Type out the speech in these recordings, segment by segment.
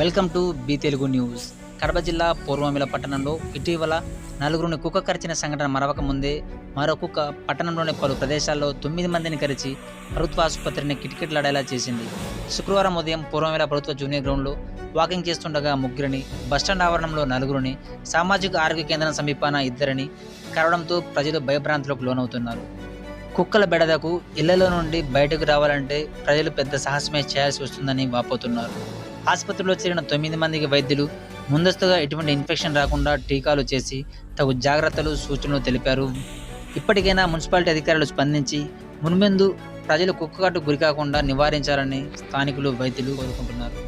Welcome to be Telugu news. Kadapa జిల్లా పూర్వమిల పట్టణంలో ఇటీవల నలుగురిని కుక్క కరిచిన సంఘటన మరవక ముందే మరో కుక్క పట్టణంలోని పలు ప్రదేశాల్లో 9 మందిని కరిచి ప్రభుత్వ ఆసుపత్రిని కిటకిటలాడేలా చేసింది. శుక్రవారం ఉదయం పూర్వమిల ప్రభుత్వ జూనియర్ గ్రౌండ్లో వాకింగ్ చేస్తుండగా ముగ్గురిని, బస్టాండ్ ఆవరణంలో నలుగురిని, సామాజిక ఆరోగ్య కేంద్రం సమీపాన ఇద్దరిని కరవడంతో ప్రజలు భయభ్రాంతులకు లోనవుతున్నారు. కుక్కల బెడదకు ఇళ్లలో నుండి బయటకు రావాలంటే ప్రజలు పెద్ద సాహసమే చేయాల్సి వస్తుందని వాపోతున్నారు. ఆసుపత్రిలో చేరిన 9 మందికి వైద్యులు ముందస్తుగా ఎటువంటి ఇన్ఫెక్షన్ రాకుండా టీకాలు చేసి తగు జాగ్రత్తలు, సూచనలు తెలిపారు. ఇప్పటికైనా మున్సిపాలిటీ అధికారులు స్పందించి మున్ముందు ప్రజలు కుక్కకాటుకు గురికాకుండా నివారించాలని స్థానికులు, వైద్యులు కోరుకుంటున్నారు.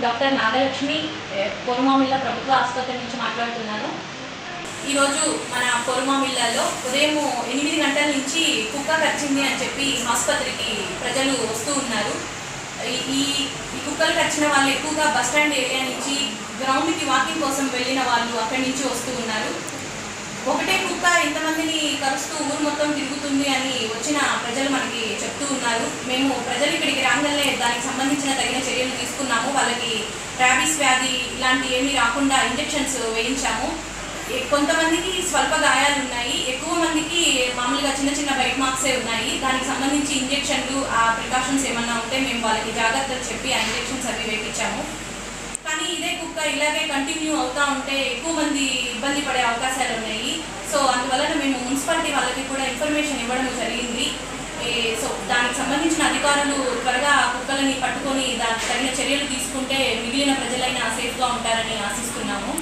డాక్టర్ నాగలక్ష్మి, పొరుమామిళ్ళ ప్రభుత్వ ఆసుపత్రి నుంచి మాట్లాడుతున్నాను. ఈరోజు మన పొరుమామిళ్ళలో ఉదయం 8 గంటల నుంచి కుక్క కరిచింది అని చెప్పి ఆసుపత్రికి ప్రజలు వస్తూ ఉన్నారు. ఈ కుక్కలు కరిచిన వాళ్ళు ఎక్కువగా బస్టాండ్ ఏరియా నుంచి గ్రౌండ్కి వాకింగ్ కోసం వెళ్ళిన వాళ్ళు అక్కడి నుంచి వస్తూ ఉన్నారు. ఒకటే కుక్క ఇంతమందిని కరుస్తూ ఊరు మొత్తం తిరుగుతుంది అని వచ్చిన ప్రజలు మనకి చెప్తూ ఉన్నారు. మేము ప్రజలు ఇక్కడికి రాగానే దానికి సంబంధించిన తగిన చర్యలు తీసుకున్నాము. వాళ్ళకి ర్యాబీస్ వ్యాధి ఇలాంటి ఏమీ రాకుండా ఇంజెక్షన్స్ వేయించాము. కొంతమందికి స్వల్ప గాయాలు ఉన్నాయి, ఎక్కువ మందికి మామూలుగా చిన్న చిన్న బైట్ మార్క్సే ఉన్నాయి. దానికి సంబంధించి ఇంజెక్షన్లు, ఆ ప్రికాషన్స్ ఏమన్నా ఉంటే మేము వాళ్ళకి జాగ్రత్తలు చెప్పి ఆ ఇంజెక్షన్స్ అవి వేయించాము. కానీ ఇదే కుక్క ఇలాగే కంటిన్యూ అవుతూ ఉంటే ఎక్కువ మంది ఇబ్బంది పడే అవకాశాలు ఉన్నాయి. సో అందువలన మేము మున్సిపాలిటీ వాళ్ళకి కూడా ఇన్ఫర్మేషన్ ఇవ్వడం జరిగింది. సో దానికి సంబంధించిన అధికారులు త్వరగా కుక్కలని పట్టుకొని దానికి తగిన చర్యలు తీసుకుంటే మిగిలిన ప్రజలైనా సేఫ్గా ఉంటారని ఆశిస్తున్నాము.